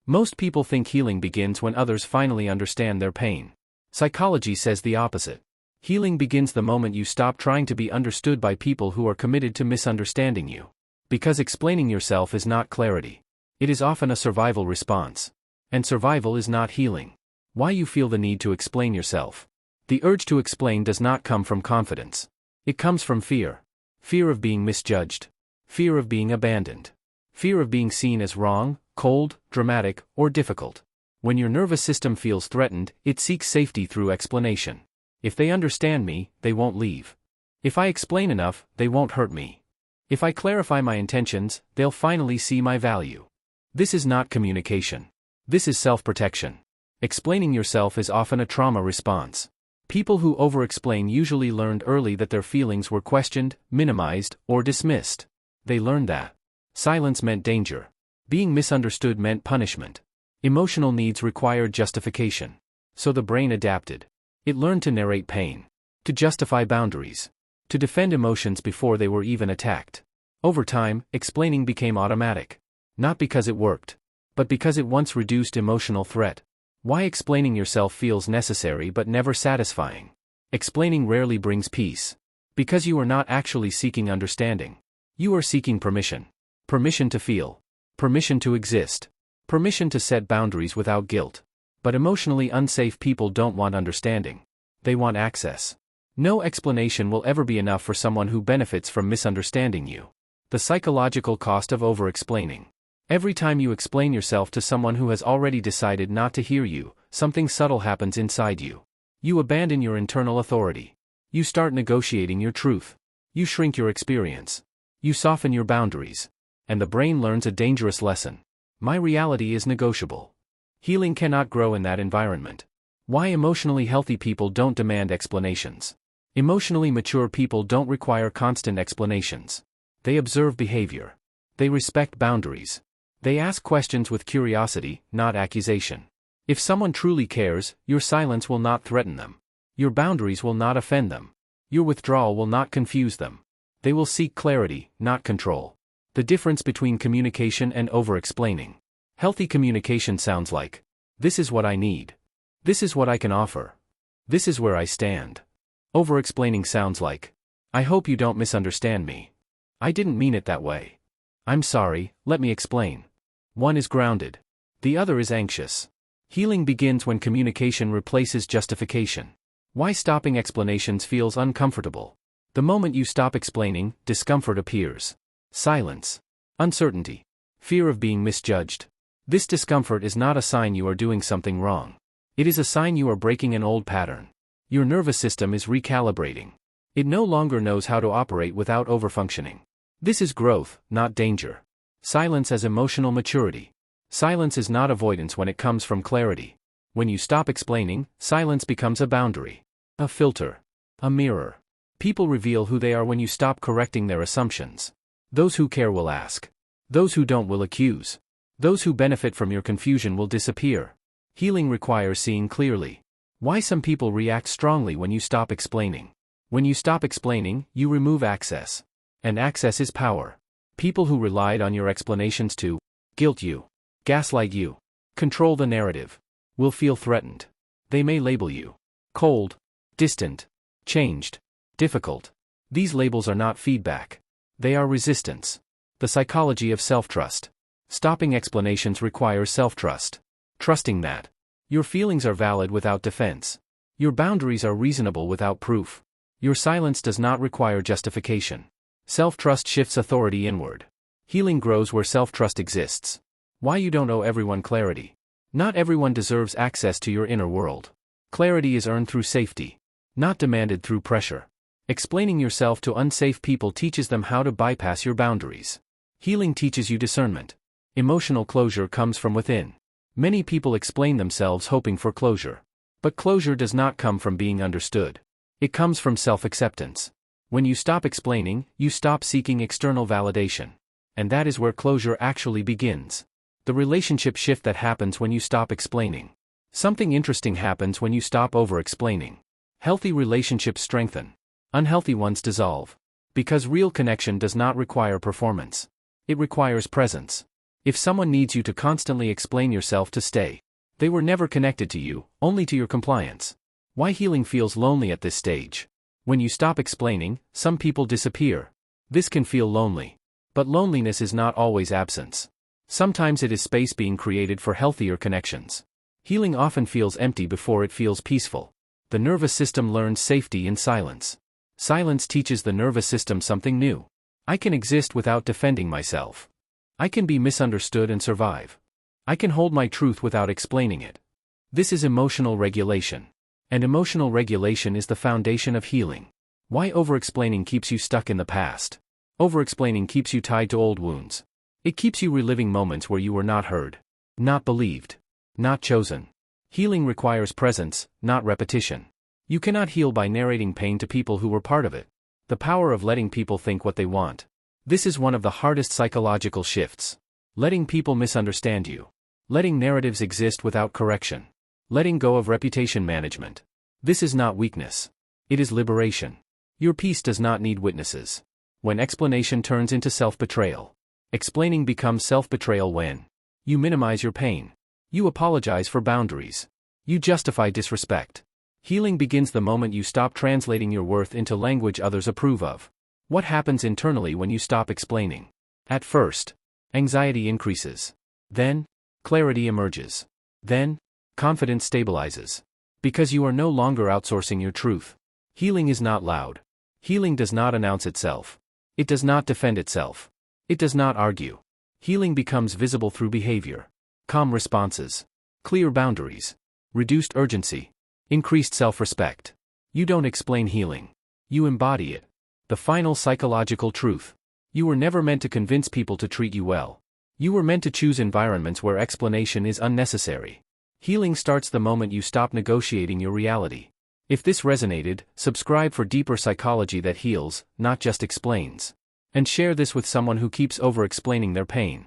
Most people think healing begins when others finally understand their pain. Psychology says the opposite. Healing begins the moment you stop trying to be understood by people who are committed to misunderstanding you. Because explaining yourself is not clarity. It is often a survival response. And survival is not healing. Why you feel the need to explain yourself? The urge to explain does not come from confidence. It comes from fear. Fear of being misjudged. Fear of being abandoned. Fear of being seen as wrong, cold, dramatic, or difficult. When your nervous system feels threatened, it seeks safety through explanation. If they understand me, they won't leave. If I explain enough, they won't hurt me. If I clarify my intentions, they'll finally see my value. This is not communication. This is self-protection. Explaining yourself is often a trauma response. People who over-explain usually learned early that their feelings were questioned, minimized, or dismissed. They learned that silence meant danger. Being misunderstood meant punishment. Emotional needs required justification. So the brain adapted. It learned to narrate pain, to justify boundaries, to defend emotions before they were even attacked. Over time, explaining became automatic. Not because it worked, but because it once reduced emotional threat. Why explaining yourself feels necessary but never satisfying. Explaining rarely brings peace. Because you are not actually seeking understanding. You are seeking permission. Permission to feel. Permission to exist. Permission to set boundaries without guilt. But emotionally unsafe people don't want understanding. They want access. No explanation will ever be enough for someone who benefits from misunderstanding you. The psychological cost of over-explaining. Every time you explain yourself to someone who has already decided not to hear you, something subtle happens inside you. You abandon your internal authority. You start negotiating your truth. You shrink your experience. You soften your boundaries. And the brain learns a dangerous lesson. My reality is negotiable. Healing cannot grow in that environment. Why emotionally healthy people don't demand explanations. Emotionally mature people don't require constant explanations. They observe behavior. They respect boundaries. They ask questions with curiosity, not accusation. If someone truly cares, your silence will not threaten them. Your boundaries will not offend them. Your withdrawal will not confuse them. They will seek clarity, not control. The difference between communication and over-explaining. Healthy communication sounds like, "This is what I need. This is what I can offer. This is where I stand." Over-explaining sounds like, "I hope you don't misunderstand me. I didn't mean it that way. I'm sorry, let me explain." One is grounded. The other is anxious. Healing begins when communication replaces justification. Why stopping explanations feels uncomfortable. The moment you stop explaining, discomfort appears. Silence. Uncertainty. Fear of being misjudged. This discomfort is not a sign you are doing something wrong. It is a sign you are breaking an old pattern. Your nervous system is recalibrating. It no longer knows how to operate without overfunctioning. This is growth, not danger. Silence as emotional maturity. Silence is not avoidance when it comes from clarity. When you stop explaining, silence becomes a boundary. A filter. A mirror. People reveal who they are when you stop correcting their assumptions. Those who care will ask. Those who don't will accuse. Those who benefit from your confusion will disappear. Healing requires seeing clearly. Why some people react strongly when you stop explaining. When you stop explaining, you remove access. And access is power. People who relied on your explanations to guilt you, gaslight you, control the narrative, will feel threatened. They may label you cold, distant, changed, difficult. These labels are not feedback. They are resistance. The psychology of self-trust. Stopping explanations requires self-trust. Trusting that your feelings are valid without defense. Your boundaries are reasonable without proof. Your silence does not require justification. Self-trust shifts authority inward. Healing grows where self-trust exists. Why you don't owe everyone clarity. Not everyone deserves access to your inner world. Clarity is earned through safety, not demanded through pressure. Explaining yourself to unsafe people teaches them how to bypass your boundaries. Healing teaches you discernment. Emotional closure comes from within. Many people explain themselves hoping for closure. But closure does not come from being understood. It comes from self-acceptance. When you stop explaining, you stop seeking external validation. And that is where closure actually begins. The relationship shift that happens when you stop explaining. Something interesting happens when you stop over-explaining. Healthy relationships strengthen. Unhealthy ones dissolve. Because real connection does not require performance. It requires presence. If someone needs you to constantly explain yourself to stay, they were never connected to you, only to your compliance. Why healing feels lonely at this stage. When you stop explaining, some people disappear. This can feel lonely. But loneliness is not always absence. Sometimes it is space being created for healthier connections. Healing often feels empty before it feels peaceful. The nervous system learns safety in silence. Silence teaches the nervous system something new. I can exist without defending myself. I can be misunderstood and survive. I can hold my truth without explaining it. This is emotional regulation. And emotional regulation is the foundation of healing. Why over-explaining keeps you stuck in the past? Over-explaining keeps you tied to old wounds. It keeps you reliving moments where you were not heard, not believed, not chosen. Healing requires presence, not repetition. You cannot heal by narrating pain to people who were part of it. The power of letting people think what they want. This is one of the hardest psychological shifts. Letting people misunderstand you. Letting narratives exist without correction. Letting go of reputation management. This is not weakness. It is liberation. Your peace does not need witnesses. When explanation turns into self-betrayal. Explaining becomes self-betrayal when you minimize your pain. You apologize for boundaries. You justify disrespect. Healing begins the moment you stop translating your worth into language others approve of. What happens internally when you stop explaining? At first, anxiety increases. Then, clarity emerges. Then, confidence stabilizes. Because you are no longer outsourcing your truth. Healing is not loud. Healing does not announce itself. It does not defend itself. It does not argue. Healing becomes visible through behavior. Calm responses. Clear boundaries. Reduced urgency. Increased self-respect. You don't explain healing. You embody it. The final psychological truth. You were never meant to convince people to treat you well. You were meant to choose environments where explanation is unnecessary. Healing starts the moment you stop negotiating your reality. If this resonated, subscribe for deeper psychology that heals, not just explains. And share this with someone who keeps over-explaining their pain.